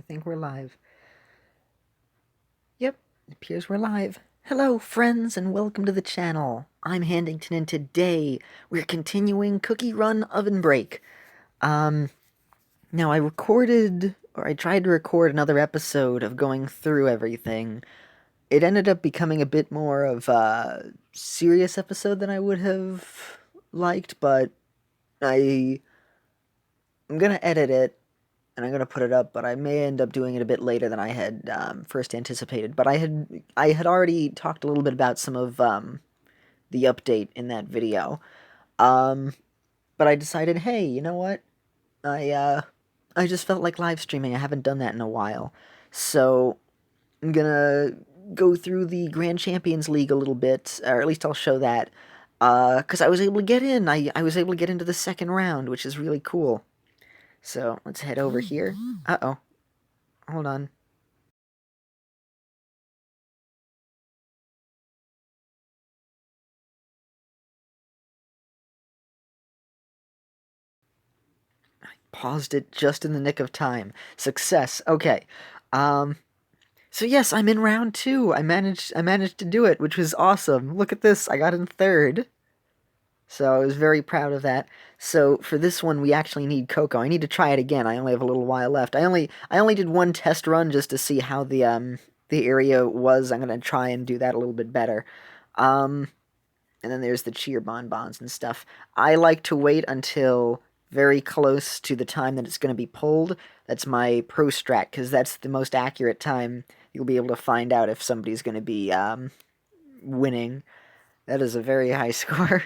think we're live. Yep, it appears we're live. Hello, friends, and welcome to the channel. I'm Handington, and today we're continuing Cookie Run Ovenbreak. Now I tried to record another episode of going through everything. It ended up becoming a bit more of a serious episode than I would have liked, but I'm gonna edit it and I'm gonna put it up, but I may end up doing it a bit later than I had first anticipated. But I had already talked a little bit about some of the update in that video, um, but I decided, hey, you know what? I uh, I just felt like live streaming. I haven't done that in a while, so I'm gonna go through the Grand Champions League a little bit, or at least I'll show that. Because I was able to get in. I was able to get into the second round, which is really cool. So let's head over here. Uh-oh. Hold on. Paused it just in the nick of time. Success. Okay. Um so yes, I'm in round 2. I managed to do it, which was awesome. Look at this. I got in third. So I was very proud of that. So for this one we actually need Cocoa. I need to try it again. I only have a little while left. I only did one test run just to see how the area was. I'm going to try and do that a little bit better. Um and then there's the cheer bonbons and stuff. I like to wait until very close to the time that it's going to be pulled. That's my pro strat, because that's the most accurate time you'll be able to find out if somebody's going to be winning. That is a very high score.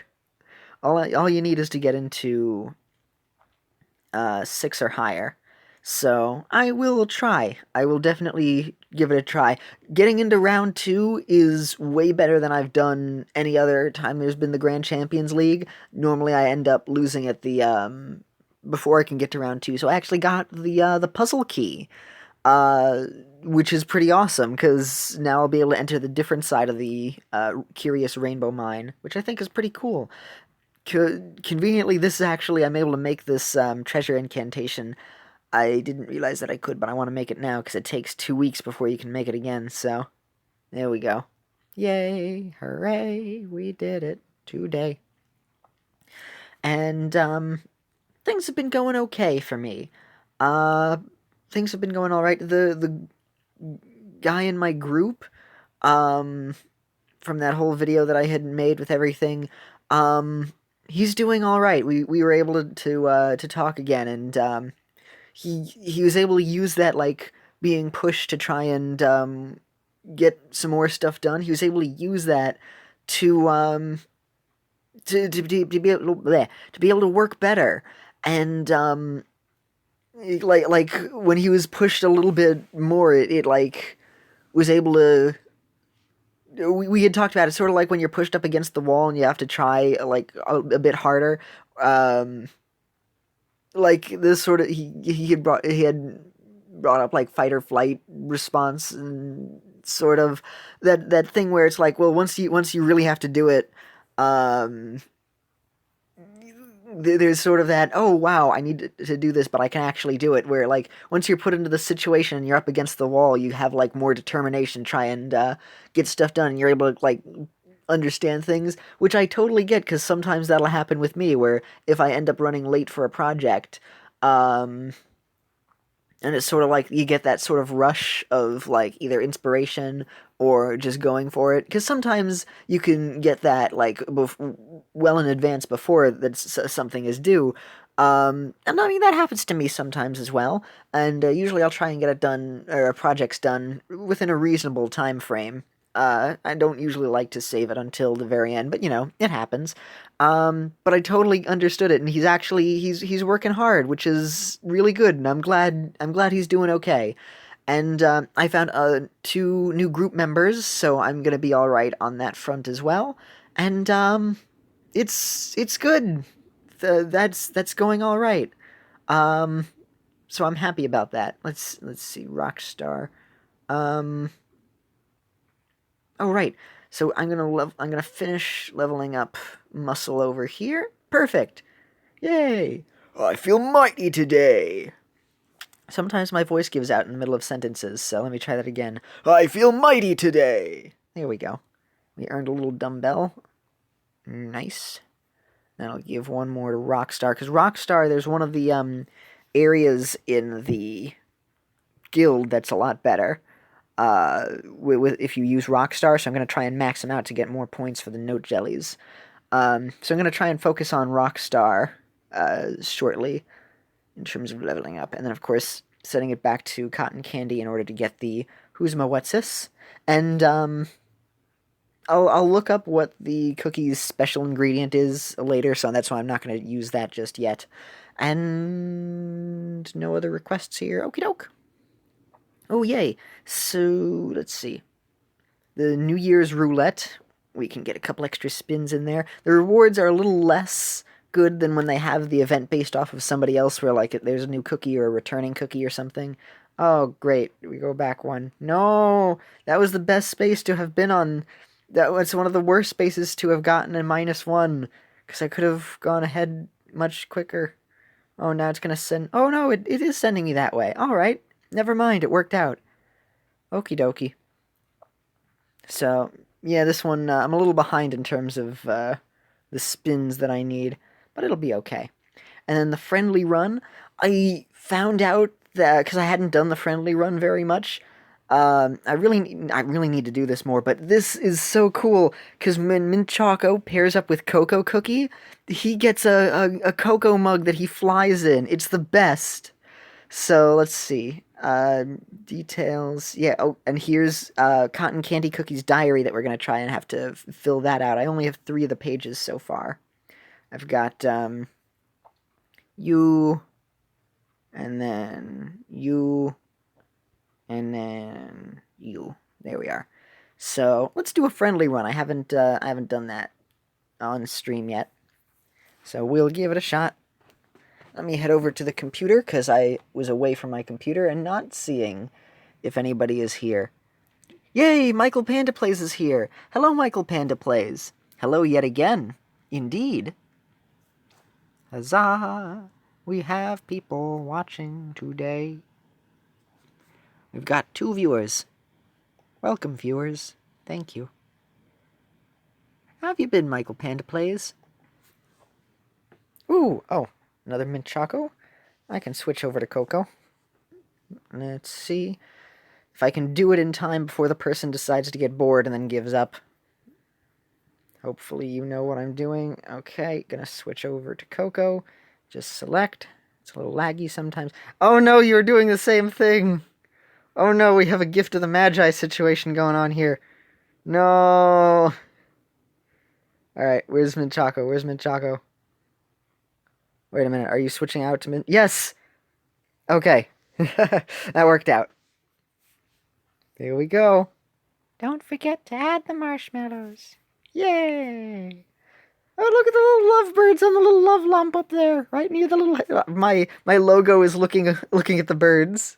All you need is to get into 6 or higher. So I will try. I will definitely give it a try. Getting into round 2 is way better than I've done any other time there's been the Grand Champions League. Normally I end up losing at the before I can get to round 2. So I actually got the puzzle key, uh, which is pretty awesome because now I'll be able to enter the different side of the Curious Rainbow Mine, which I think is pretty cool. Conveniently, this is actually I'm able to make this treasure incantation. I didn't realize that I could, but I want to make it now because it takes 2 weeks before you can make it again. So there we go. Yay! Hooray! We did it today. And things have been going okay for me. Uh, things have been going all right. The guy in my group, um, from that whole video that I had made with everything, he's doing all right. We were able to talk again, and he was able to use that, like, being pushed to try and get some more stuff done. He was able to use that to to be able to be able to work better, and like when he was pushed a little bit more, it like was able to. We had talked about it, sort of like when you're pushed up against the wall and you have to try like a bit harder. Um, like this sort of he had brought up like fight or flight response, and sort of that thing where it's like, well, once you really have to do it, um there's sort of that, oh wow, I need to do this, but I can actually do it, where like once you're put into the situation and you're up against the wall, you have like more determination to try and get stuff done, and you're able to like understand things, which I totally get, because sometimes that'll happen with me, where if I end up running late for a project, um and it's sort of like you get that sort of rush of like either inspiration or just going for it, because sometimes you can get that like well in advance before that something is due. And I mean that happens to me sometimes as well, and usually I'll try and get it done, or projects done within a reasonable time frame. I don't usually like to save it until the very end, but you know, it happens. But I totally understood it, and he's working hard, which is really good, and I'm glad he's doing okay. And I found 2 new group members, so I'm gonna be all right on that front as well. And it's good. That's going all right. Um, so I'm happy about that. Let's see, Rockstar. Um, Oh, right. So I'm gonna finish leveling up muscle over here. Perfect. Yay. I feel mighty today. Sometimes my voice gives out in the middle of sentences, so let me try that again. I feel mighty today! There we go. We earned a little dumbbell. Nice. Then I'll give one more to Rockstar, because Rockstar, there's one of the areas in the guild that's a lot better. If you use Rockstar, so I'm going to try and max them out to get more points for the note jellies. So I'm going to try and focus on Rockstar shortly in terms of leveling up. And then, of course, setting it back to Cotton Candy in order to get the Who's My Whatsis. And I'll look up what the cookie's special ingredient is later, so that's why I'm not going to use that just yet. And no other requests here. Okie doke. Oh, yay. So, let's see. The New Year's roulette. We can get a couple extra spins in there. The rewards are a little less good than when they have the event based off of somebody else where, like, there's a new cookie or a returning cookie or something. Oh, great. We go back one. No! That was the best space to have been on. That was one of the worst spaces to have gotten a -1. Because I could have gone ahead much quicker. Oh, now it's going to send... Oh, no, it is sending me that way. Alright. Never mind. It worked out. Okie dokie. So, yeah, this one, I'm a little behind in terms of the spins that I need, but it'll be okay. And then the friendly run, I found out that, because I hadn't done the friendly run very much, I really need to do this more, but this is so cool, because when Mint Choco pairs up with Cocoa Cookie, he gets a cocoa mug that he flies in. It's the best. So, let's see. Details. Yeah, oh, and here's Cotton Candy Cookie's diary that we're going to try and have to fill that out. I only have 3 of the pages so far. I've got you, and then you, and then you. There we are. So, let's do a friendly run. I haven't done that on stream yet. So, we'll give it a shot. Let me head over to the computer, because I was away from my computer and not seeing if anybody is here. Yay, Michael Panda Plays is here. Hello, Michael Panda Plays. Hello yet again. Indeed. Huzzah! We have people watching today. We've got 2 viewers. Welcome, viewers. Thank you. How have you been, Michael Panda Plays? Ooh, oh. Another Mint Choco. I can switch over to Cocoa. Let's see if I can do it in time before the person decides to get bored and then gives up. Hopefully you know what I'm doing. Okay, gonna switch over to Cocoa. Just select. It's a little laggy sometimes. Oh no, you're doing the same thing! Oh no, we have a Gift of the Magi situation going on here. No! Alright, where's Mint Choco? Where's Mint Choco? Wait a minute, are you switching out to Mint? Yes! Okay. That worked out. Here we go. Don't forget to add the marshmallows. Yay! Oh, look at the little lovebirds on the little love lump up there, right near the little... My logo is looking at the birds.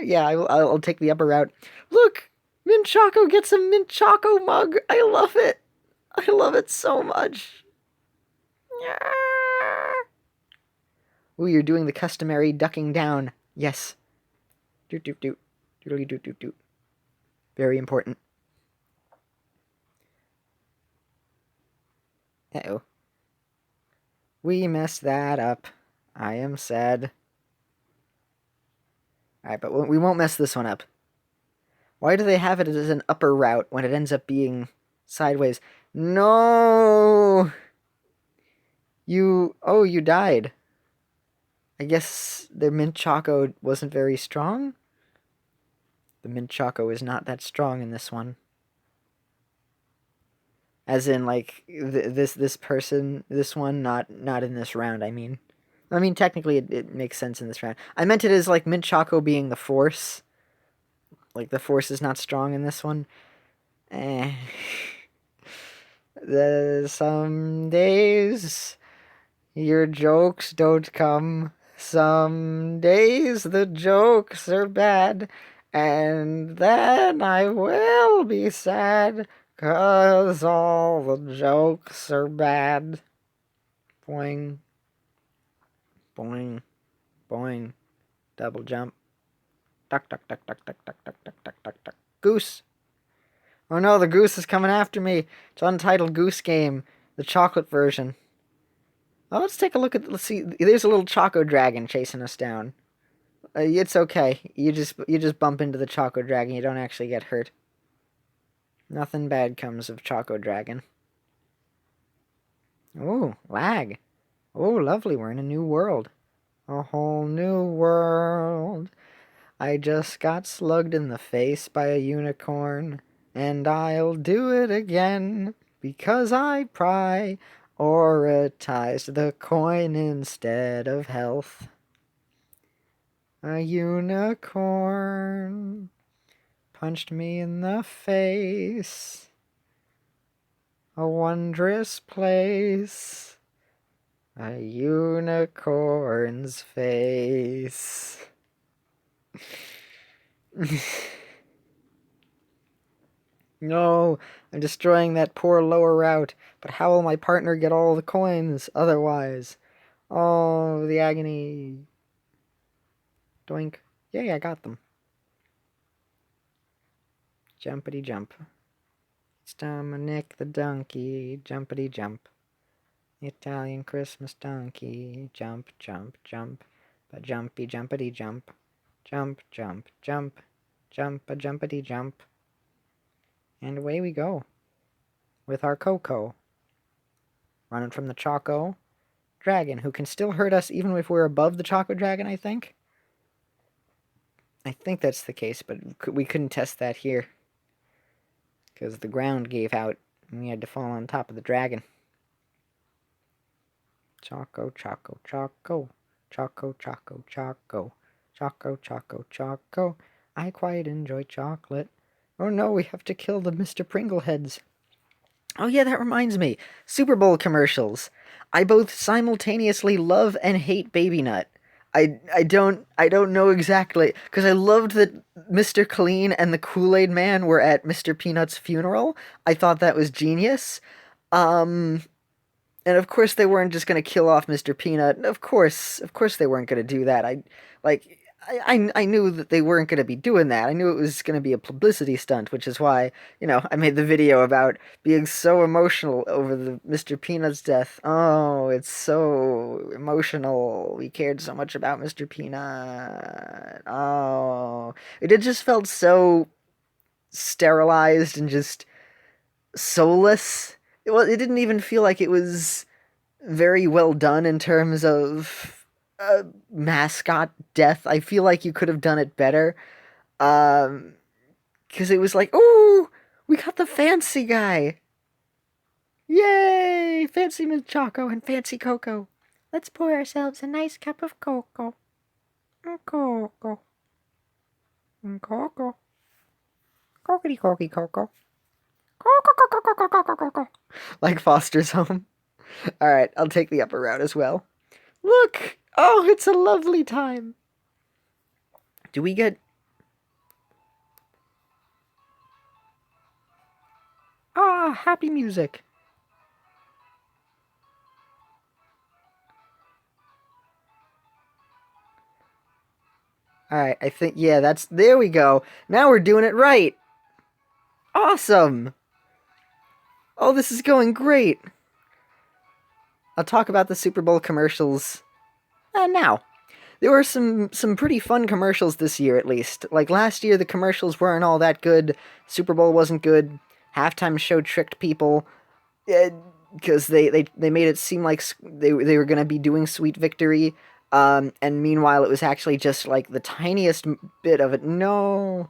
Yeah, I'll take the upper route. Look! Mint Choco gets a Mint Choco mug. I love it. I love it so much. Ooh, you're doing the customary ducking down. Yes. Doot doot doot. Doodly doot doot doot. Very important. Uh-oh. We messed that up. I am sad. Alright, but we won't mess this one up. Why do they have it as an upper route when it ends up being sideways? No! You died. I guess their Mint Choco wasn't very strong? The Mint Choco is not that strong in this one. As in, like, this person, this one, not in this round, I mean. I mean, technically, it makes sense in this round. I meant it as, like, Mint Choco being the Force. Like, the Force is not strong in this one. Some days... your jokes don't come. Some days the jokes are bad. And then I will be sad. 'Cause all the jokes are bad. Boing. Boing. Boing. Double jump. Duck, duck, duck, duck, duck, duck, duck, duck, duck, duck, duck. Goose! Oh no, the goose is coming after me. It's Untitled Goose Game, the chocolate version. Oh, let's take a look at. Let's see. There's a little Choco Dragon chasing us down. It's okay. You just bump into the Choco Dragon. You don't actually get hurt. Nothing bad comes of Choco Dragon. Ooh, lag. Oh, lovely. We're in a new world. A whole new world. I just got slugged in the face by a unicorn, and I'll do it again because I prioritized the coin instead of health. A unicorn punched me in the face. A wondrous place. A unicorn's face. No, I'm destroying that poor lower route, but how will my partner get all the coins otherwise? Oh, the agony. Doink. Yay, I got them. Jumpity jump. It's Dominic the donkey, jumpity jump. Italian Christmas donkey, jump, jump, jump. But jumpy jumpity jump. Jump, jump, jump. Jump, a jumpity jump. And away we go. With our Coco. Running from the Choco Dragon, who can still hurt us even if we're above the Choco Dragon, I think. I think that's the case, but we couldn't test that here. Because the ground gave out, and we had to fall on top of the dragon. Choco, Choco, Choco. Choco, Choco, Choco. Choco, Choco, Choco. I quite enjoy chocolate. Oh no, we have to kill the Mr. Pringle heads. Oh yeah, that reminds me. Super Bowl commercials. I both simultaneously love and hate Baby Nut. I don't know exactly, because I loved that Mr. Clean and the Kool-Aid Man were at Mr. Peanut's funeral. I thought that was genius. And of course they weren't just gonna kill off Mr. Peanut. Of course they weren't gonna do that. I knew that they weren't going to be doing that. I knew it was going to be a publicity stunt, which is why, I made the video about being so emotional over the Mr. Peanut's death. Oh, it's so emotional. We cared so much about Mr. Peanut. Oh, it just felt so sterilized and just soulless. It didn't even feel like it was very well done in terms of mascot death. I feel like you could have done it better. Because it was like, ooh, we got the fancy guy. Yay! Fancy Mint Choco and Fancy Coco. Let's pour ourselves a nice cup of cocoa. Cocoa. Cocoa. Cocoa. Cocoa. Cocoa. Like Foster's Home. Alright, I'll take the upper route as well. Look! Oh, it's a lovely time. Do we get... Ah, happy music. Alright, I think, yeah, there we go. Now we're doing it right. Awesome. Oh, this is going great. I'll talk about the Super Bowl commercials now. There were some pretty fun commercials this year, at least. Like last year, the commercials weren't all that good. Super Bowl wasn't good. Halftime show tricked people because they made it seem like they were going to be doing Sweet Victory. And meanwhile, it was actually just like the tiniest bit of it. No,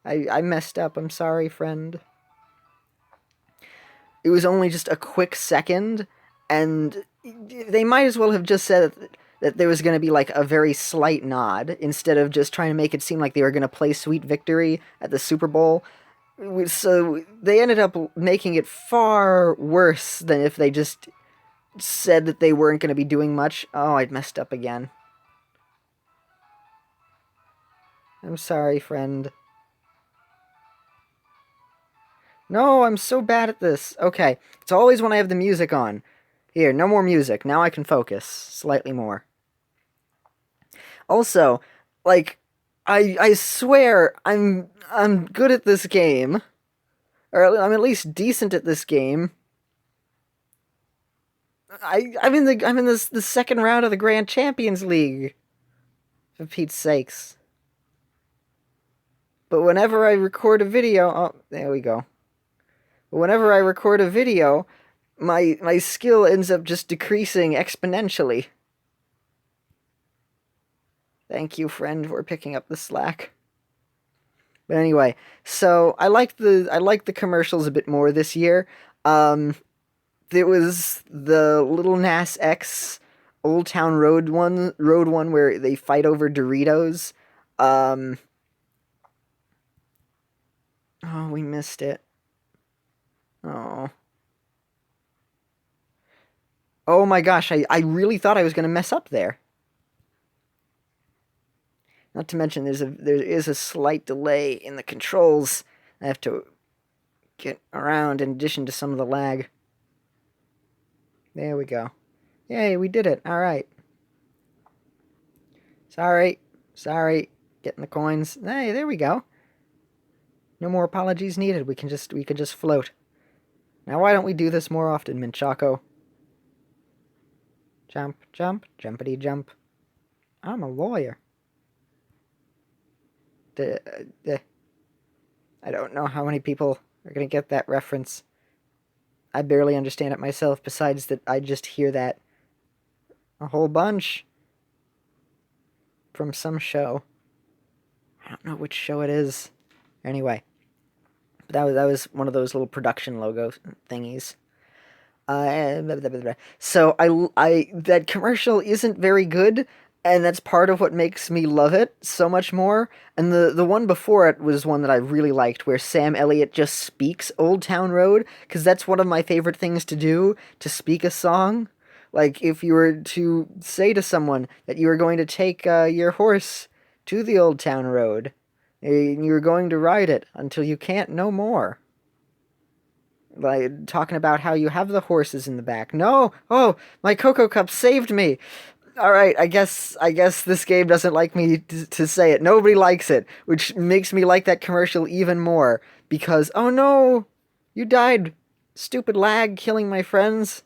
I messed up. I'm sorry, friend. It was only just a quick second, and they might as well have just said that there was going to be like a very slight nod instead of just trying to make it seem like they were going to play Sweet Victory at the Super Bowl. So they ended up making it far worse than if they just said that they weren't going to be doing much. Oh, I messed up again. I'm sorry, friend. No, I'm so bad at this. Okay, it's always when I have the music on. Here, no more music. Now I can focus slightly more. Also, like, I swear I'm good at this game, or I'm at least decent at this game. I'm in the second round of the Grand Champions League, for Pete's sakes. But whenever I record a video, oh, there we go. But whenever I record a video, my skill ends up just decreasing exponentially. Thank you, friend, for picking up the slack. But anyway, so I like the commercials a bit more this year. There was the Little Nas X Old Town Road one where they fight over Doritos. Um, oh, we missed it. Oh. Oh my gosh, I really thought I was gonna mess up there. Not to mention there is a slight delay in the controls. I have to get around in addition to some of the lag. There we go. Yay, we did it. Alright. Sorry. Sorry. Getting the coins. Hey, there we go. No more apologies needed. We can just float. Now why don't we do this more often, Minchako? Jump, jump, jumpity jump. I'm a lawyer. I don't know how many people are gonna get that reference. I barely understand it myself, besides that I just hear that a whole bunch from some show. I don't know which show it is. Anyway, that was one of those little production logo thingies. So I that commercial isn't very good, and that's part of what makes me love it so much more. And the one before it was one that I really liked, where Sam Elliott just speaks Old Town Road, because that's one of my favorite things to do, to speak a song. Like, if you were to say to someone that you were going to take your horse to the Old Town Road, and you're going to ride it until you can't no more. Like, talking about how you have the horses in the back. No! Oh, my Cocoa Cup saved me! Alright, I guess this game doesn't like me to say it. Nobody likes it, which makes me like that commercial even more. Because, oh no! You died! Stupid lag killing my friends.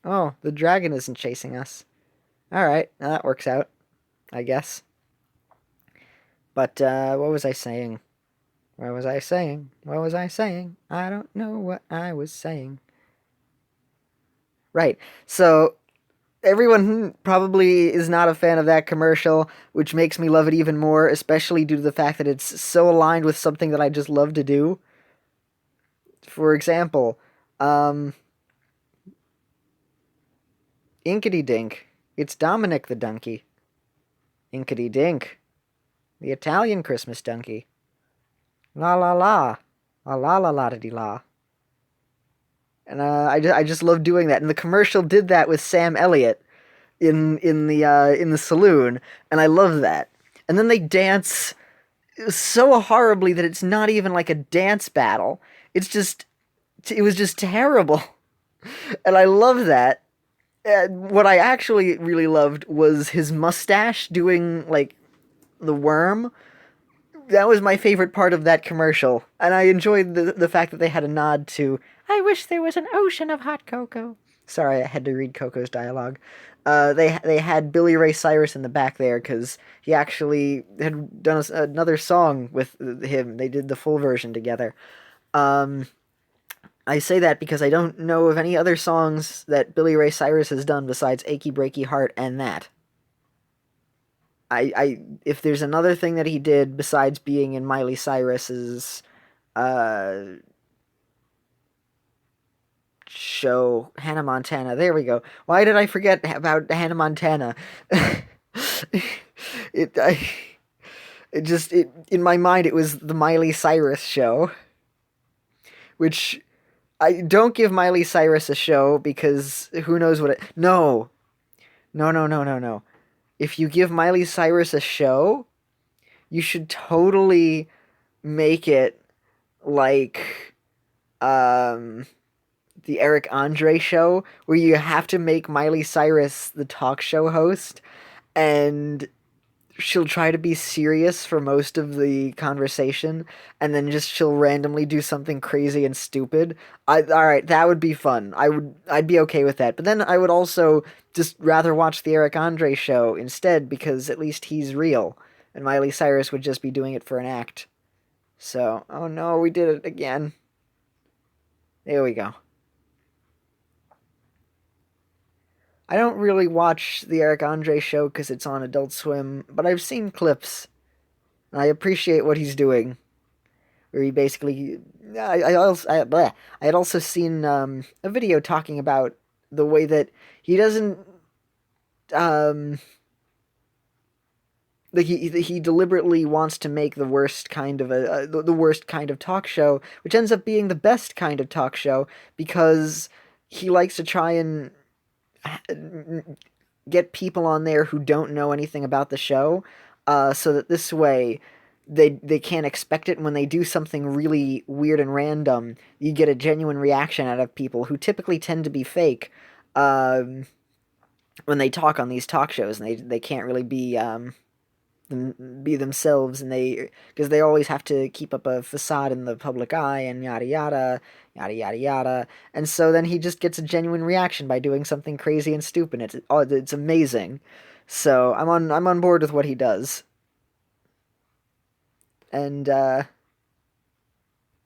Oh, the dragon isn't chasing us. Alright, that works out, I guess. But, what was I saying? What was I saying? What was I saying? I don't know what I was saying. Right. So everyone probably is not a fan of that commercial, which makes me love it even more, especially due to the fact that it's so aligned with something that I just love to do. For example, Inkity Dink. It's Dominic the Donkey. Inkity Dink. The Italian Christmas donkey. La la la. La la la la di la. And I just love doing that. And the commercial did that with Sam Elliott in the saloon, and I love that. And then they dance so horribly that it's not even like a dance battle. It was just terrible, and I love that. What I actually really loved was his mustache doing like the worm. That was my favorite part of that commercial, and I enjoyed the fact that they had a nod to "I wish there was an ocean of hot cocoa." Sorry, I had to read Coco's dialogue. They had Billy Ray Cyrus in the back there because he actually had done another song with him. They did the full version together. Um, I say that because I don't know of any other songs that Billy Ray Cyrus has done besides "Achy Breaky Heart" and that. If there's another thing that he did besides being in Miley Cyrus's uh show, Hannah Montana. There we go. Why did I forget about Hannah Montana? it I it just it in my mind it was the Miley Cyrus show, which I don't give Miley Cyrus a show because who knows what it. No. No, no, no, no, no. If you give Miley Cyrus a show, you should totally make it like the Eric Andre show, where you have to make Miley Cyrus the talk show host, and she'll try to be serious for most of the conversation, and then just she'll randomly do something crazy and stupid. All right, that would be fun. I'd be okay with that. But then I would also just rather watch the Eric Andre show instead, because at least he's real, and Miley Cyrus would just be doing it for an act. So, oh no, we did it again. There we go. I don't really watch the Eric Andre show because it's on Adult Swim, but I've seen clips, and I appreciate what he's doing. Where he basically, I had also seen a video talking about the way that he doesn't, um, like he deliberately wants to make the worst kind of the worst kind of talk show, which ends up being the best kind of talk show because he likes to try and get people on there who don't know anything about the show, so that this way they can't expect it. And when they do something really weird and random, you get a genuine reaction out of people who typically tend to be fake when they talk on these talk shows, and they can't really be themselves, and they because they always have to keep up a facade in the public eye and yada yada yada yada yada. And so then he just gets a genuine reaction by doing something crazy and stupid. It's amazing. So I'm on board with what he does. And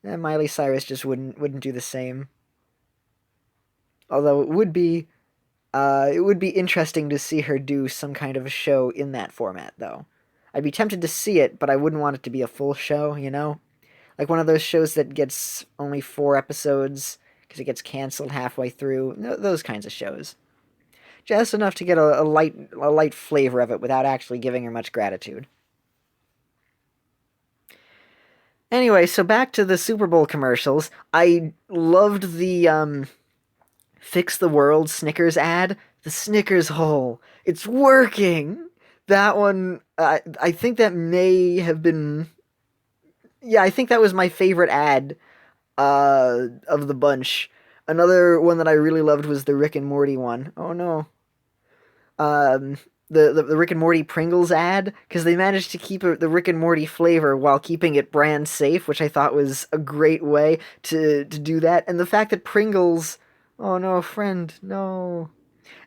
Miley Cyrus just wouldn't do the same. Although it would be interesting to see her do some kind of a show in that format, though. I'd be tempted to see it, but I wouldn't want it to be a full show, you know? Like one of those shows that gets only 4 episodes because it gets canceled halfway through. Those kinds of shows. Just enough to get a light flavor of it without actually giving her much gratitude. Anyway, so back to the Super Bowl commercials. I loved the Fix the World Snickers ad. The Snickers hole. It's working! That one, I think that may have been. Yeah, I think that was my favorite ad of the bunch. Another one that I really loved was the Rick and Morty one. Oh no. Um, the Rick and Morty Pringles ad, because they managed to keep the Rick and Morty flavor while keeping it brand safe, which I thought was a great way to do that. And the fact that Pringles. Oh no, friend, no.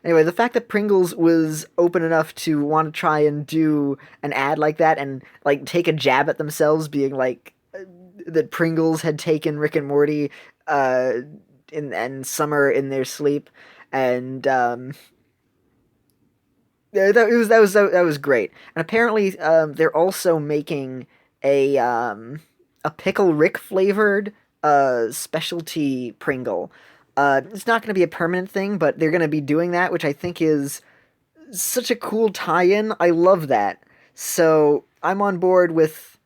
Anyway, the fact that Pringles was open enough to want to try and do an ad like that and like take a jab at themselves, being like that Pringles had taken Rick and Morty uh, and Summer in their sleep, and that was great. And apparently, they're also making a pickle Rick flavored specialty Pringle. It's not going to be a permanent thing, but they're going to be doing that, which I think is such a cool tie-in. I love that. So I'm on board with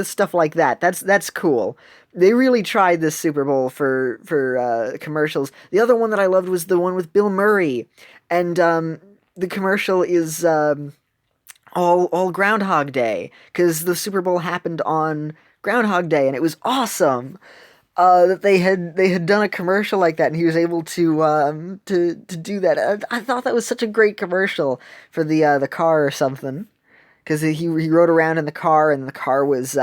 stuff like that. That's cool. They really tried this Super Bowl for commercials. The other one that I loved was the one with Bill Murray, and the commercial is all Groundhog Day, because the Super Bowl happened on Groundhog Day, and it was awesome. That they had done a commercial like that, and he was able to do that. I thought that was such a great commercial for the car or something, because he rode around in the car, and the car was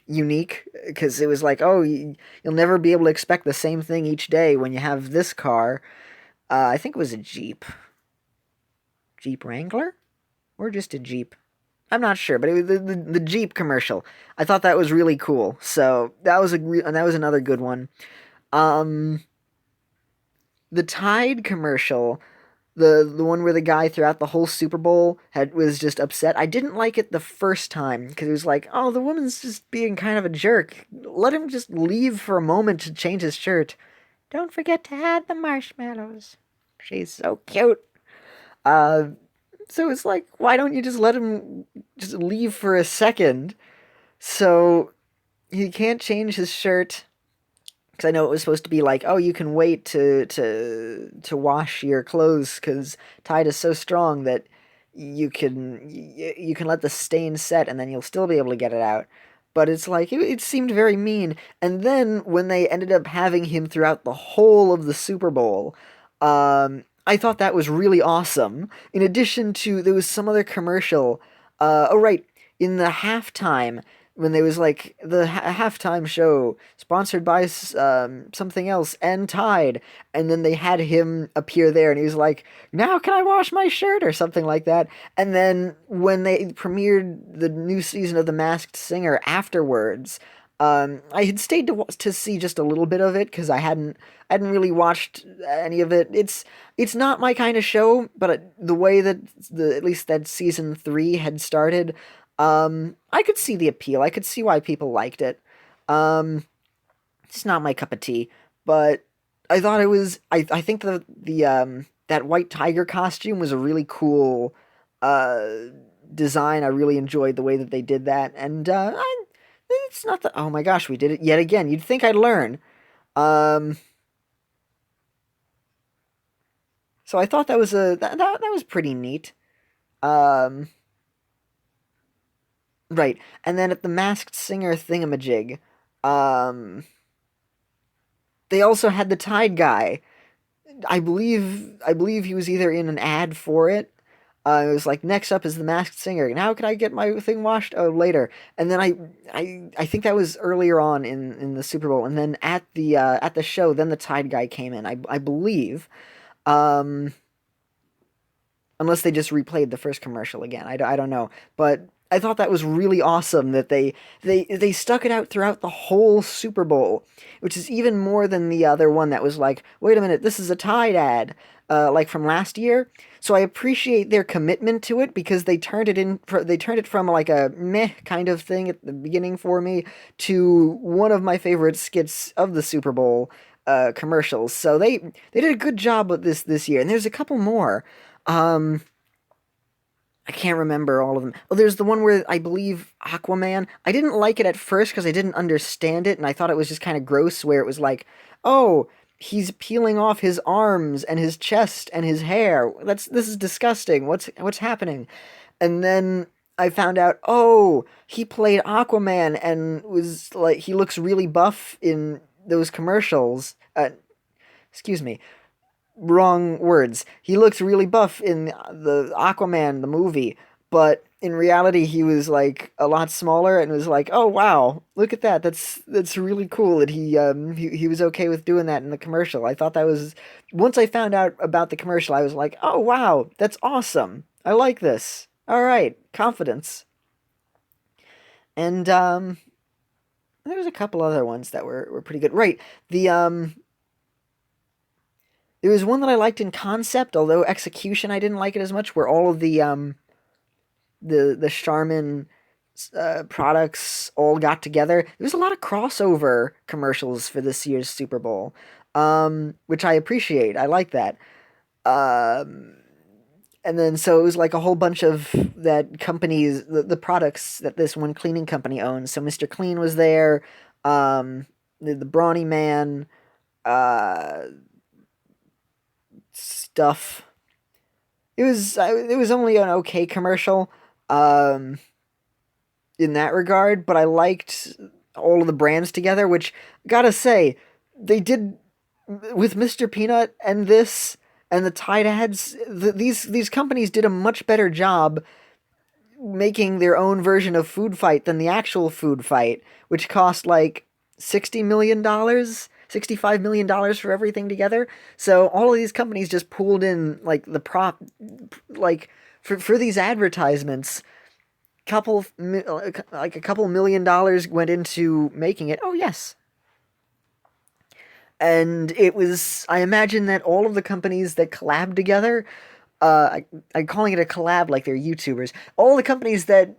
unique, because it was like, oh, you'll never be able to expect the same thing each day when you have this car. I think it was a Jeep Wrangler, or just a Jeep. I'm not sure, but it was the Jeep commercial. I thought that was really cool. So and that was another good one. Um, the Tide commercial, the one where the guy throughout the whole Super Bowl was just upset. I didn't like it the first time because it was like, oh, the woman's just being kind of a jerk. Let him just leave for a moment to change his shirt. Don't forget to add the marshmallows. She's so cute. Uh, so it's like, why don't you just let him just leave for a second? So he can't change his shirt, because I know it was supposed to be like, oh, you can wait to wash your clothes because Tide is so strong that you can let the stain set and then you'll still be able to get it out. but it's like it seemed very mean. And then when they ended up having him throughout the whole of the Super Bowl, I thought that was really awesome. In addition to, there was some other commercial. Oh right, in the halftime when there was like the halftime show sponsored by something else and Tide, and then they had him appear there, and he was like, "Now can I wash my shirt?" or something like that. And then when they premiered the new season of The Masked Singer afterwards, I had stayed to see just a little bit of it because I hadn't really watched any of it. It's not my kind of show, but the way that at least that season 3 had started, I could see the appeal. I could see why people liked it. Um, it's not my cup of tea, but I thought it was. I think the that white tiger costume was a really cool uh design. I really enjoyed the way that they did that, and it's not the. Oh my gosh, we did it yet again. You'd think I'd learn. Um, so I thought that was that was pretty neat. Um, right, and then at the Masked Singer thingamajig, um, they also had the Tide guy. I believe he was either in an ad for it. It was like, next up is the Masked Singer. And how can I get my thing washed? Oh, later. And then I think that was earlier on in the Super Bowl. And then at the show, then the Tide guy came in. I believe, um, unless they just replayed the first commercial again. I don't know, but I thought that was really awesome that they stuck it out throughout the whole Super Bowl, which is even more than the other one that was like, wait a minute, this is a Tide ad, like from last year. So I appreciate their commitment to it because they turned it from like a meh kind of thing at the beginning for me to one of my favorite skits of the Super Bowl commercials. So they did a good job with this year, and there's a couple more. Um, I can't remember all of them. Oh, there's the one where I believe Aquaman. I didn't like it at first because I didn't understand it, and I thought it was just kind of gross. Where it was like, oh, he's peeling off his arms and his chest and his hair. This is disgusting. What's happening? And then I found out, oh, he played Aquaman and was like, he looks really buff in those commercials. Excuse me, wrong words. He looks really buff in the Aquaman the movie, but in reality he was like a lot smaller, and was like, "Oh wow, look at that. That's really cool that he was okay with doing that in the commercial." I thought that was, once I found out about the commercial, I was like, "Oh wow, that's awesome. I like this. All right, confidence." And there was a couple other ones that were pretty good. Right. The There was one that I liked in concept, although execution I didn't like it as much. Where all of the Charmin products all got together. There was a lot of crossover commercials for this year's Super Bowl, which I appreciate. I like that. Um, and then so it was like a whole bunch of that companies, the products that this one cleaning company owns. So Mr. Clean was there, um, the Brawny Man, uh, stuff. It was only an okay commercial, um, in that regard, but I liked all of the brands together. Which, gotta say, they did with Mr. Peanut and this and the Tide ads. These companies did a much better job making their own version of Food Fight than the actual Food Fight, which cost like $60 million, $65 million for everything together. So all of these companies just pooled in like the prop, like for these advertisements. Like a couple $1 million went into making it. Oh yes, and it was. I imagine that all of the companies that collab together. I'm calling it a collab like they're YouTubers. All the companies that,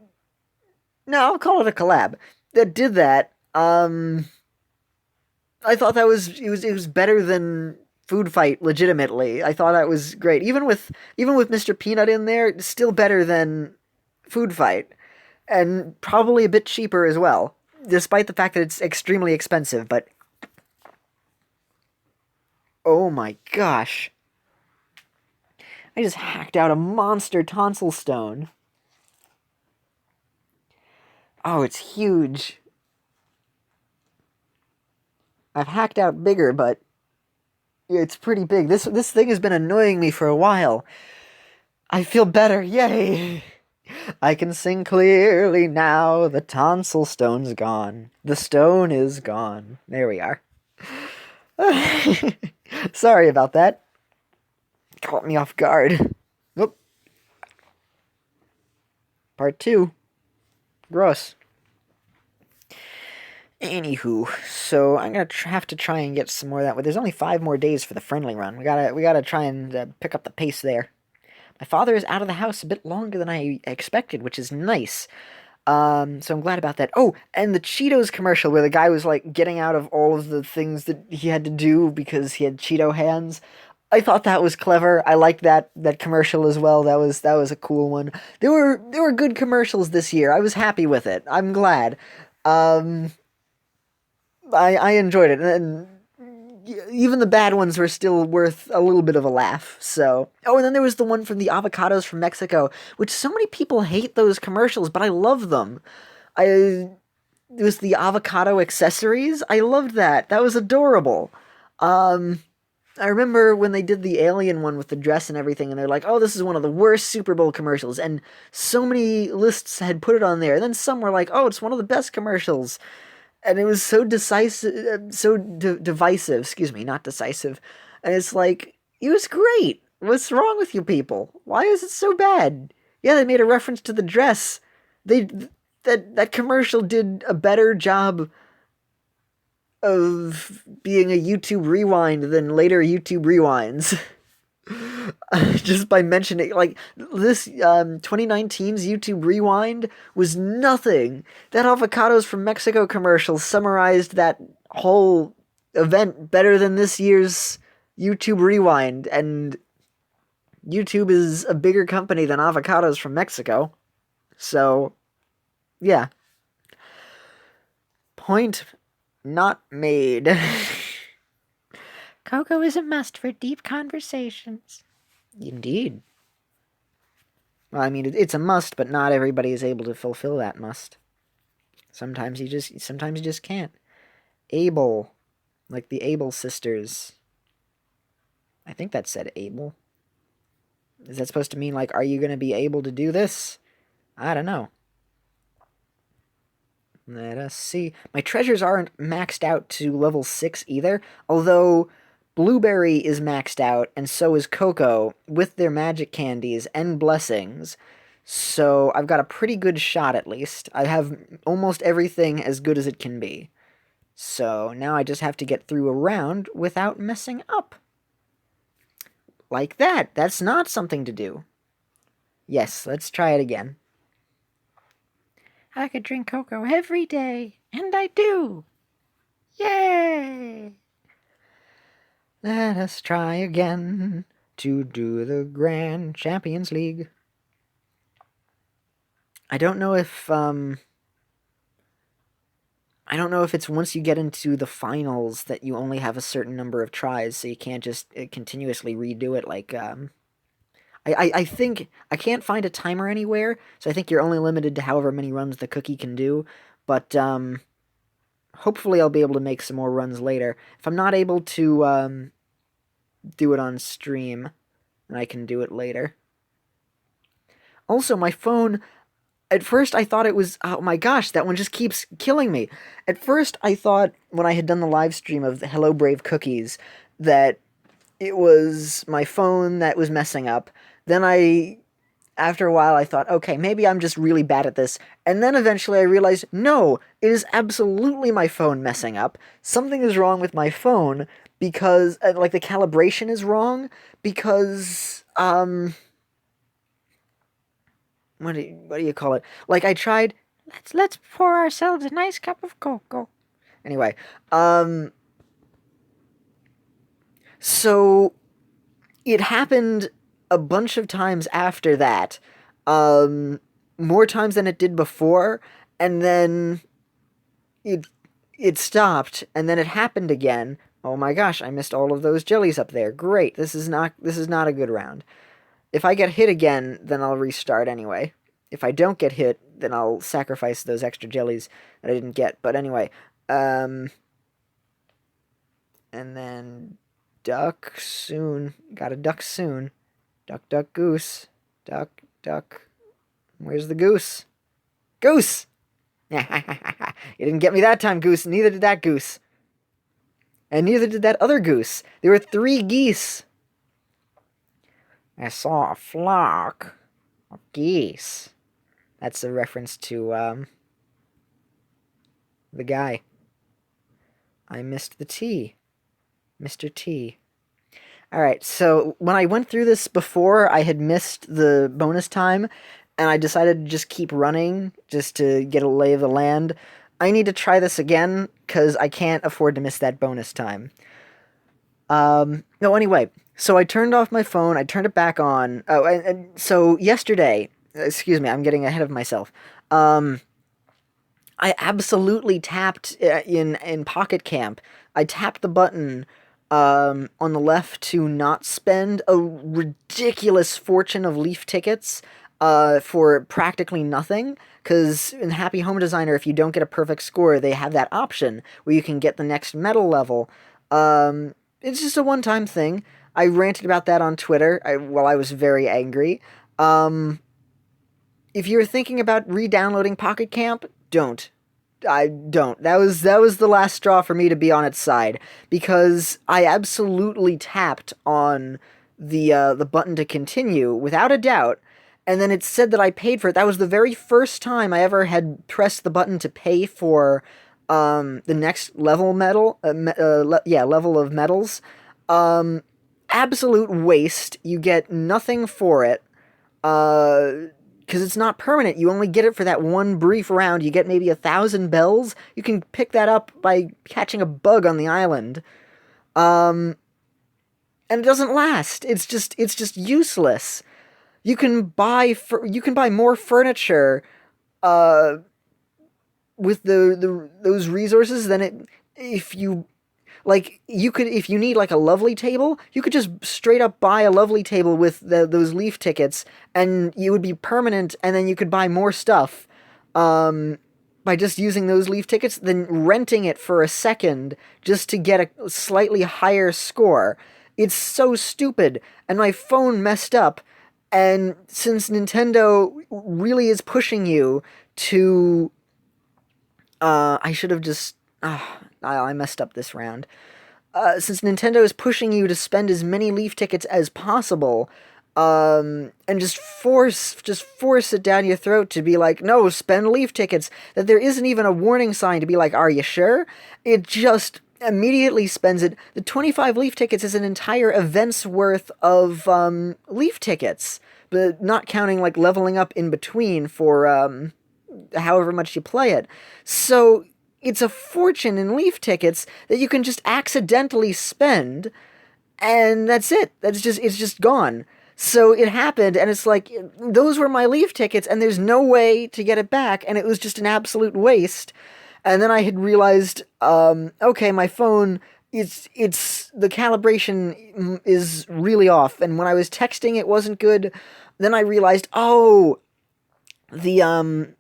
no, I'll call it a collab, that did that. I thought that it was better than Food Fight. Legitimately, I thought that was great. Even with Mr. Peanut in there, it's still better than Food Fight, and probably a bit cheaper as well, despite the fact that it's extremely expensive. But oh my gosh, I just hacked out a monster tonsil stone. Oh, it's huge. I've hacked out bigger, but it's pretty big. This thing has been annoying me for a while. I feel better. Yay! I can sing clearly now. The tonsil stone's gone. The stone is gone. There we are. Sorry about that. Caught me off guard. Nope. Part 2. Gross. Anywho, so I'm gonna have to try and get some more of that. But there's only 5 more days for the friendly run. We gotta try and pick up the pace there. My father is out of the house a bit longer than I expected, which is nice. So I'm glad about that. Oh, and the Cheetos commercial where the guy was like getting out of all of the things that he had to do because he had Cheeto hands. I thought that was clever. I liked that commercial as well. That was a cool one. There were good commercials this year. I was happy with it. I'm glad. Um, I enjoyed it, and even the bad ones were still worth a little bit of a laugh. So, oh, and then there was the one from the avocados from Mexico, which so many people hate those commercials, but I love them. It was the avocado accessories. I loved that. That was adorable. Um, I remember when they did the alien one with the dress and everything, and they're like, "Oh, this is one of the worst Super Bowl commercials," and so many lists had put it on there, and then some were like, "Oh, it's one of the best commercials." And it was so decisive, divisive. Excuse me, not decisive. And it's like it was great. What's wrong with you people? Why is it so bad? Yeah, they made a reference to the dress. They that commercial did a better job of being a YouTube rewind than later YouTube rewinds. Just by mentioning like this 2019's YouTube Rewind was nothing. That avocados from Mexico commercial summarized that whole event better than this year's YouTube Rewind, and YouTube is a bigger company than avocados from Mexico. So, yeah. Point not made. Cocoa is a must for deep conversations. Indeed. Well, I mean, it's a must, but not everybody is able to fulfill that must. Sometimes you just can't. Able, like the Able sisters. I think that said able. Is that supposed to mean like, are you going to be able to do this? I don't know. Let us see. My treasures aren't maxed out to level 6 either, although Blueberry is maxed out, and so is Cocoa, with their magic candies and blessings. So I've got a pretty good shot, at least. I have almost everything as good as it can be. So now I just have to get through a round without messing up. Like that. That's not something to do. Yes, let's try it again. I could drink cocoa every day, and I do. Yay! Let us try again to do the Grand Champions League. I don't know if it's once you get into the finals that you only have a certain number of tries, so you can't just continuously redo it like I think I can't find a timer anywhere, so I think you're only limited to however many runs the cookie can do, but hopefully I'll be able to make some more runs later. If I'm not able to do it on stream, then I can do it later. Also, my phone, at first I thought it was, oh my gosh, that one just keeps killing me. At first I thought, when I had done the live stream of the Hello Brave Cookies, that it was my phone that was messing up. Then after a while I thought, okay, maybe I'm just really bad at this. And then eventually I realized, no, it is absolutely my phone messing up. Something is wrong with my phone because, like, the calibration is wrong because, what do you call it? Like, I tried, let's pour ourselves a nice cup of cocoa. Anyway, so it happened a bunch of times after that, more times than it did before, and then it stopped, and then it happened again. Oh my gosh, I missed all of those jellies up there. Great, this is not a good round. If I get hit again, then I'll restart anyway. If I don't get hit, then I'll sacrifice those extra jellies that I didn't get. But anyway, And then duck soon. Gotta duck soon. Duck, duck, goose. Duck, duck. Where's the goose? Goose! You didn't get me that time, goose. Neither did that goose. And neither did that other goose. There were 3 geese. I saw a flock of geese. That's a reference to, the guy. I missed the T. Mr. T. Alright, so when I went through this before, I had missed the bonus time, and I decided to just keep running, just to get a lay of the land. I need to try this again, because I can't afford to miss that bonus time. No, anyway, so I turned off my phone, I turned it back on. Oh, and so yesterday, excuse me, I'm getting ahead of myself. I absolutely tapped in Pocket Camp. I tapped the button on the left to not spend a ridiculous fortune of Leaf tickets for practically nothing. Because in Happy Home Designer, if you don't get a perfect score, they have that option where you can get the next medal level. It's just a one-time thing. I ranted about that on Twitter while I was very angry. If you're thinking about re-downloading Pocket Camp, don't. I don't. That was the last straw for me to be on its side, because I absolutely tapped on the button to continue without a doubt, and then it said that I paid for it. That was the very first time I ever had pressed the button to pay for the next level level of medals. Absolute waste. You get nothing for it. Because it's not permanent. You only get it for that one brief round. You get maybe 1,000 bells. You can pick that up by catching a bug on the island. And it doesn't last. It's just useless. You can buy more furniture with those resources than if you if you need like a lovely table, you could just straight up buy a lovely table with those Leaf tickets, and you would be permanent, and then you could buy more stuff by just using those Leaf tickets than renting it for a second just to get a slightly higher score. It's so stupid, and my phone messed up, and since Nintendo really is pushing you to... I should have just... I messed up this round. Since Nintendo is pushing you to spend as many Leaf tickets as possible, and just force it down your throat to be like, no, spend Leaf tickets, that there isn't even a warning sign to be like, are you sure? It just immediately spends it. The 25 Leaf tickets is an entire event's worth of Leaf tickets, but not counting like leveling up in between for however much you play it. So it's a fortune in Leaf tickets that you can just accidentally spend, and that's it. It's just gone. So it happened, and it's like, those were my Leaf tickets, and there's no way to get it back, and it was just an absolute waste. And then I had realized, okay, my phone, it's the calibration is really off, and when I was texting, it wasn't good. Then I realized, oh, it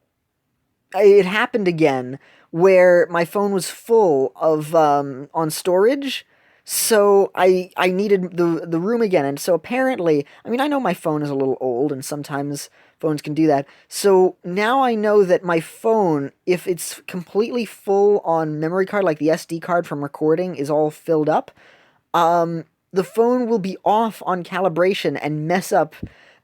happened again, where my phone was full of, on storage, so I needed the room again, and so apparently, I mean, I know my phone is a little old, and sometimes phones can do that, so now I know that my phone, if it's completely full on memory card, like the SD card from recording is all filled up, the phone will be off on calibration and mess up,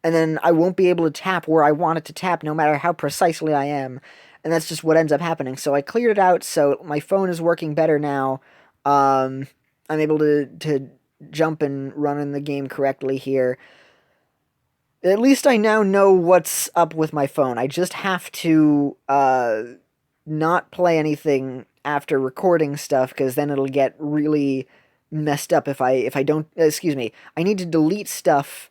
and then I won't be able to tap where I want it to tap, no matter how precisely I am. And that's just what ends up happening. So I cleared it out, so my phone is working better now. I'm able to jump and run in the game correctly here. At least I now know what's up with my phone. I just have to not play anything after recording stuff, because then it'll get really messed up if I don't... excuse me. I need to delete stuff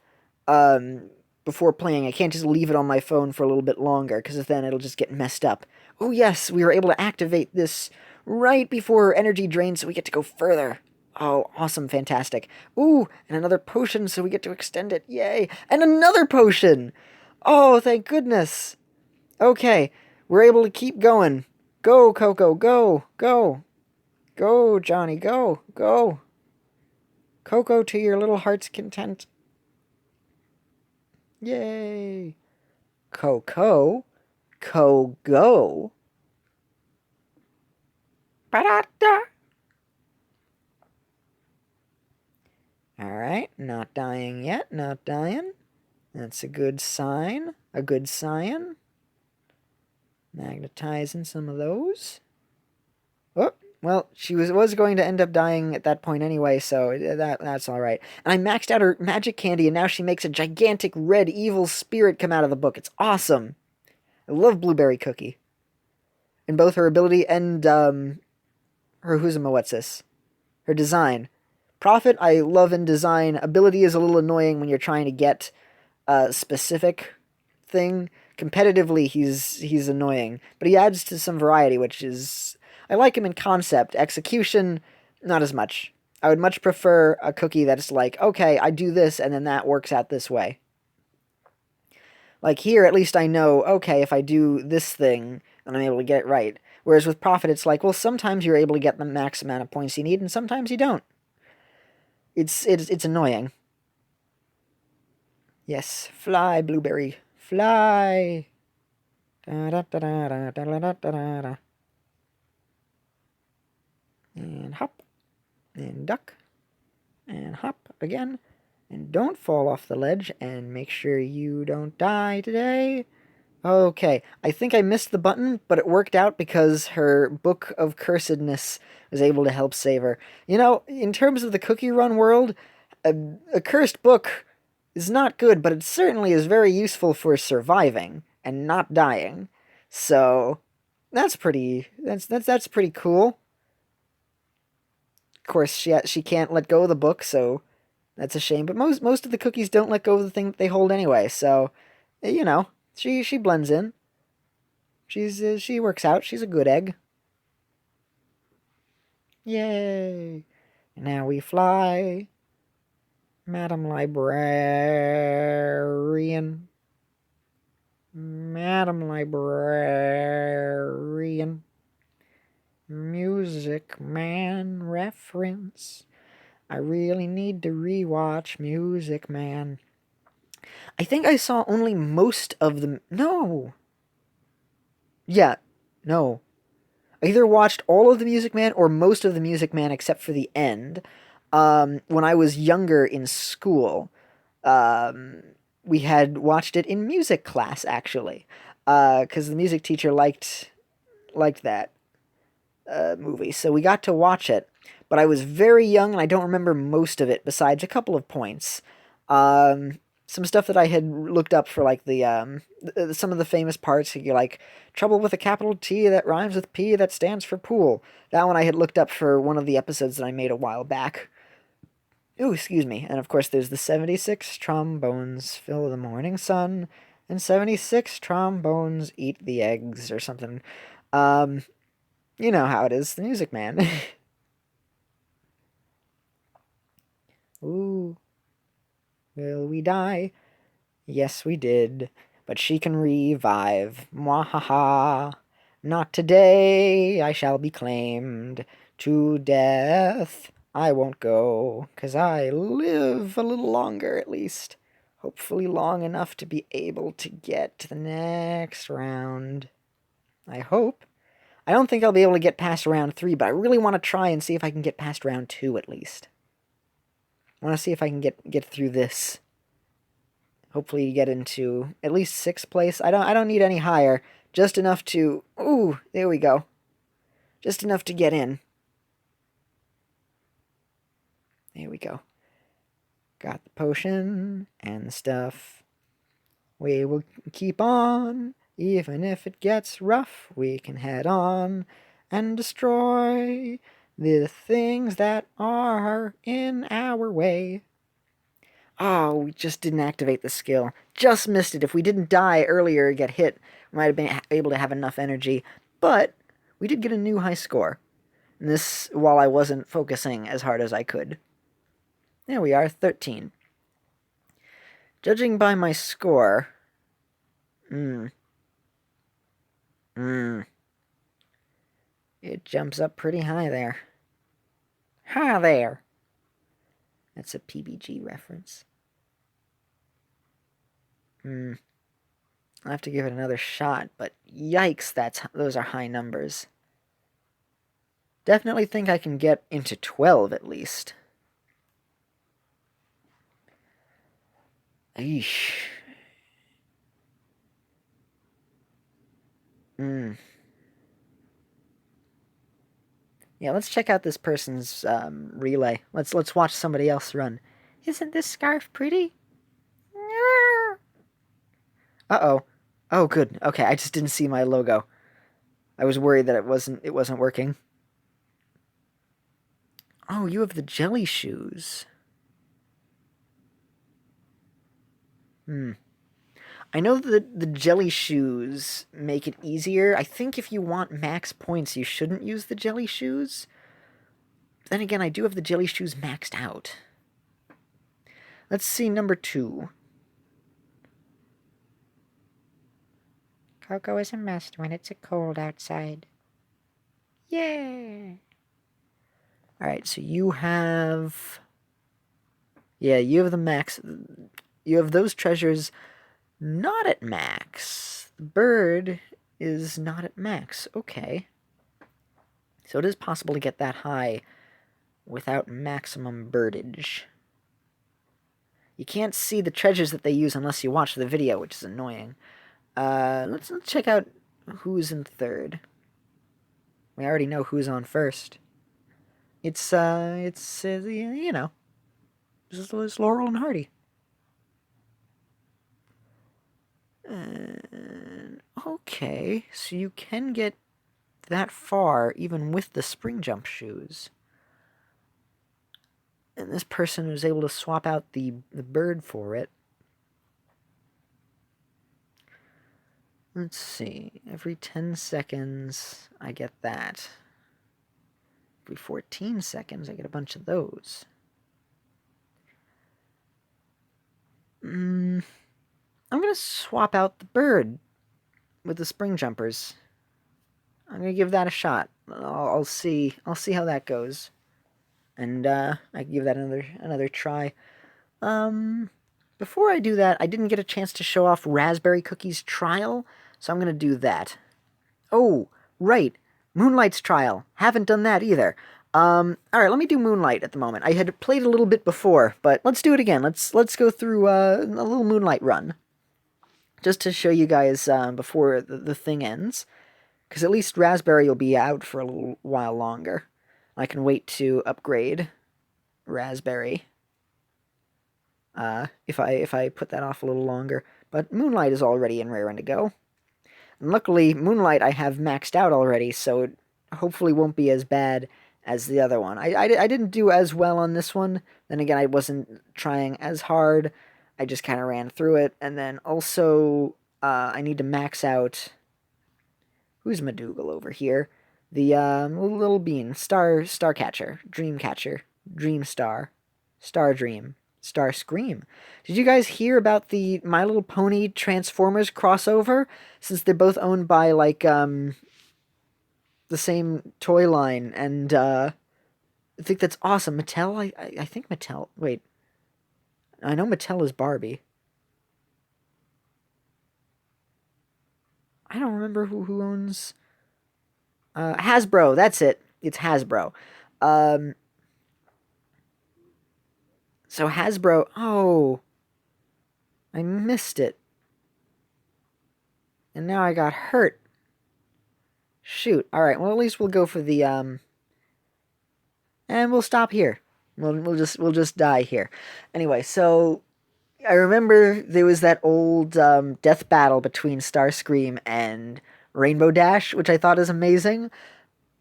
before playing. I can't just leave it on my phone for a little bit longer, because then it'll just get messed up. Oh yes, we were able to activate this right before energy drain, so we get to go further. Oh, awesome, fantastic. Ooh, and another potion, so we get to extend it. Yay! And another potion! Oh, thank goodness. Okay, we're able to keep going. Go, Coco, go, go. Go, Johnny, go, go. Cocoa to your little heart's content. Yay! Cocoa. Co-go. Ba-da-da. Alright, not dying yet, not dying. That's a good sign. A good sign. Magnetizing some of those. Oh, well, she was going to end up dying at that point anyway, so that's alright. And I maxed out her magic candy, and now she makes a gigantic red evil spirit come out of the book. It's awesome. I love Blueberry Cookie. In both her ability and her Huzumawetsis. Her design. Prophet, I love in design. Ability is a little annoying when you're trying to get a specific thing. Competitively, he's annoying, but he adds to some variety, which is... I like him in concept. Execution, not as much. I would much prefer a cookie that's like, okay, I do this, and then that works out this way. Like here, at least I know, okay, if I do this thing, then I'm able to get it right. Whereas with Prophet, it's like, well, sometimes you're able to get the max amount of points you need, and sometimes you don't. It's annoying. Yes, fly, Blueberry, fly. Da, da, da, da, da, da, da, da, da. And hop, and duck, and hop again. And don't fall off the ledge, and make sure you don't die today. Okay, I think I missed the button, but it worked out because her Book of Cursedness was able to help save her. You know, in terms of the Cookie Run world, a cursed book is not good, but it certainly is very useful for surviving and not dying. So that's pretty cool. Of course, she can't let go of the book, so that's a shame. But most of the cookies don't let go of the thing that they hold anyway. So, you know, she blends in. She works out. She's a good egg. Yay! Now we fly, Madam Librarian. Madam Librarian. Music Man reference. I really need to rewatch Music Man. I think I saw only most of the... No! Yeah, no. I either watched all of the Music Man or most of the Music Man except for the end. When I was younger in school, we had watched it in music class, actually. Because the music teacher liked that movie. So we got to watch it. But I was very young and I don't remember most of it besides a couple of points. Some stuff that I had looked up for like some of the famous parts, like trouble with a capital T that rhymes with P that stands for pool. That one I had looked up for one of the episodes that I made a while back. Ooh, excuse me. And of course there's the 76 trombones fill the morning sun, and 76 trombones eat the eggs or something. You know how it is, the Music Man. Ooh. Will we die? Yes, we did. But she can revive. Mwahaha. Not today. I shall be claimed to death. I won't go, 'cause I live a little longer at least. Hopefully long enough to be able to get to the next round. I hope. I don't think I'll be able to get past round 3, but I really want to try and see if I can get past round 2 at least. I want to see if I can get through this. Hopefully get into at least 6th place. I don't need any higher. Just enough to... Ooh, there we go. Just enough to get in. There we go. Got the potion and the stuff. We will keep on. Even if it gets rough, we can head on and destroy the things that are in our way. Oh, we just didn't activate the skill. Just missed it. If we didn't die earlier or get hit, we might have been able to have enough energy. But we did get a new high score. And this while I wasn't focusing as hard as I could. There we are, 13. Judging by my score... It jumps up pretty high there. Hi there. That's a PBG reference. I'll have to give it another shot, but yikes, those are high numbers. Definitely think I can get into 12 at least. Eesh. Yeah, let's check out this person's relay. Let's watch somebody else run. Isn't this scarf pretty? Uh-oh. Oh, good. Okay, I just didn't see my logo. I was worried that it wasn't working. Oh, you have the jelly shoes. I know that the jelly shoes make it easier. I think if you want max points, you shouldn't use the jelly shoes. But then again, I do have the jelly shoes maxed out. Let's see number 2. Coco isn't messed when it's cold outside. Yeah. Alright, so you have... Yeah, you have the max... You have those treasures not at max. The bird is not at max. Okay. So it is possible to get that high without maximum birdage. You can't see the treasures that they use unless you watch the video, which is annoying. Let's check out who's in third. We already know who's on first. It's you know, it's Laurel and Hardy. Okay, so you can get that far even with the spring jump shoes. And this person was able to swap out the bird for it. Let's see. Every 10 seconds, I get that. Every 14 seconds, I get a bunch of those. I'm going to swap out the bird with the spring jumpers. I'm going to give that a shot. I'll see how that goes. And I can give that another try. Before I do that, I didn't get a chance to show off Raspberry Cookie's trial, so I'm going to do that. Oh, right. Moonlight's trial. Haven't done that either. Alright, let me do Moonlight at the moment. I had played a little bit before, but let's do it again. Let's go through a little Moonlight run. Just to show you guys before the thing ends. Because at least Raspberry will be out for a little while longer. I can wait to upgrade Raspberry. If I put that off a little longer. But Moonlight is already in raring to go. And luckily, Moonlight I have maxed out already, so it hopefully won't be as bad as the other one. I didn't do as well on this one. Then again, I wasn't trying as hard. I just kind of ran through it. And then also, I need to max out... Who's Madougal over here? The little bean. Starcatcher. Dreamcatcher. Dreamstar. Star Dream. Star Scream. Did you guys hear about the My Little Pony Transformers crossover? Since they're both owned by, like, the same toy line, and, I think that's awesome. Mattel? I think Mattel... Wait. I know Mattel is Barbie. I don't remember who owns... Hasbro, that's it. It's Hasbro. So Hasbro... Oh... I missed it. And now I got hurt. Shoot. Alright, well at least we'll go for the, And we'll stop here. We'll just die here. Anyway, so... I remember there was that old death battle between Starscream and Rainbow Dash, which I thought is amazing.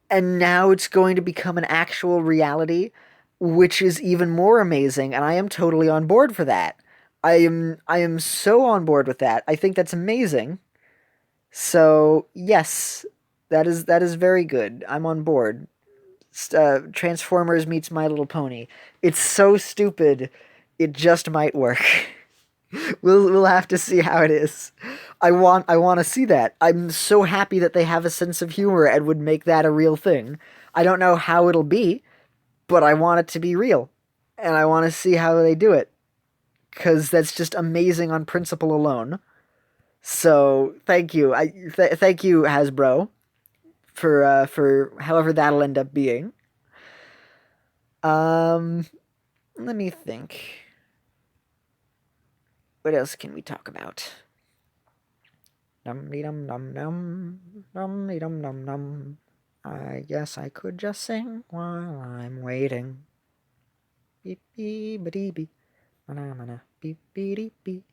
And now it's going to become an actual reality, which is even more amazing, and I am totally on board for that. I am so on board with that. I think that's amazing. So, yes, that is very good. I'm on board. Transformers meets My Little Pony. It's so stupid. It just might work. We'll have to see how it is. I want to see that. I'm so happy that they have a sense of humor and would make that a real thing. I don't know how it'll be, but I want it to be real. and I want to see how they do it because that's just amazing on principle alone. So thank you, thank you Hasbro for however that'll end up being. Um, Let me think. What else can we talk about? Dum dum dum dum dum dum dum dum. I guess I could just sing while I'm waiting. Beep beep ba dee beep, mana mana beep beep beep,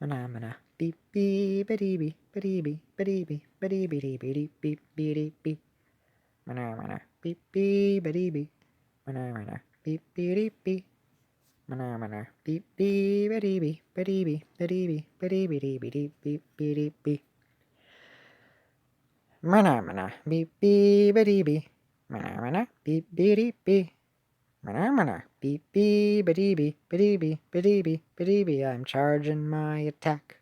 mana mana beep beep ba dee beep ba dee beep ba dee beep ba dee beep beep beep beep beep, mana mana beep beep ba dee beep, mana mana beep beep beep. Mana mana beep beep ba dee beep ba dee beep ba dee beep ba dee beep beep beep beep beep. Mana mana beep beep ba dee beep. Mana mana beep beep beep. Mana mana beep beep ba dee beep ba dee beep ba dee beep ba dee beep. I'm charging my attack.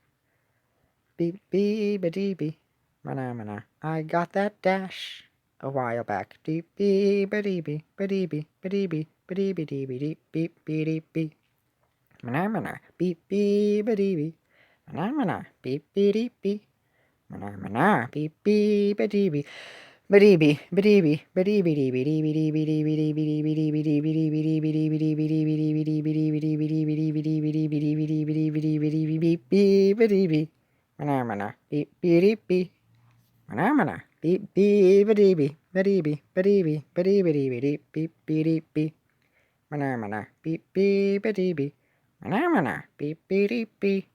Beep beep ba dee beep. Mana mana I got that dash a while back. Beep beep ba dee beep ba dee beep ba dee beep ba dee beep beep beep beep beep. Mana mana beep beep ba dee beep. Mana mana beep beep beep. Mana mana beep beep ba dee beep. Ba-dee-bee, ba-dee-bee, ba-dee-bee-dee, ba-dee-bee-dee, ba-dee-bee-dee, ba-dee-bee-dee, ba-dee-bee-dee, ba-dee-bee-dee, ba-dee-bee-dee, ba-dee-bee-dee, ba-dee-bee-dee, ba-dee-bee-dee, ba-dee-bee-dee, ba-dee-bee-dee, mana-mana, beep-bee-dee-bee, mana-mana, beep-bee, ba-dee-bee, ba-dee-bee, ba-dee-bee, ba-dee-bee-dee, beep-bee-dee-bee, mana-mana, beep-bee, ba-dee-bee, mana-mana, beep-bee-dee-bee.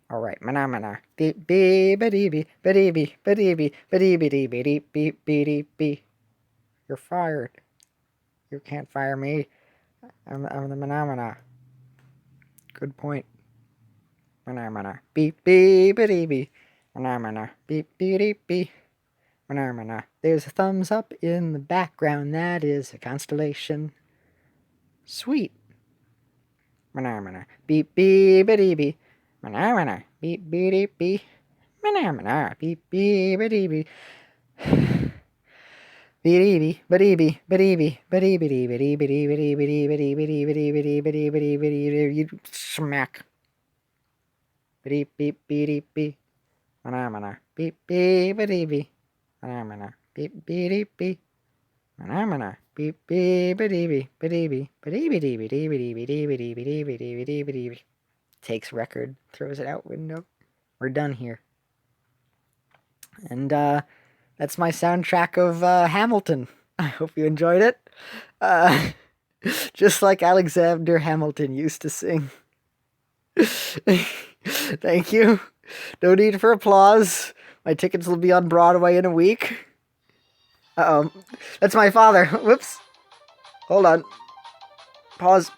All right, mana mana, beep beep ba dee bee ba dee bee ba dee bee ba dee bee dee bee beep beep beep beep. You're fired. You can't fire me. I'm the mana mana. Good point. Mana mana, beep beep ba dee bee. Mana mana, beep beep beep. Mana mana. There's a thumbs up in the background. That is a constellation. Sweet. Mana mana, beep beep ba dee bee. Mana mana, beep beep beep. Mana mana, beep beep ba dee bee. You smack. Beep beep beep beep. Mana beep beep beep. Mana beep beep beep. Mana beep beep beep beep. Takes record, throws it out window. We're done here. And that's my soundtrack of Hamilton. I hope you enjoyed it. Uh, just like Alexander Hamilton used to sing. Thank you. No need for applause. My tickets will be on Broadway in a week. Uh-oh. That's my father. Whoops. Hold on. Pause.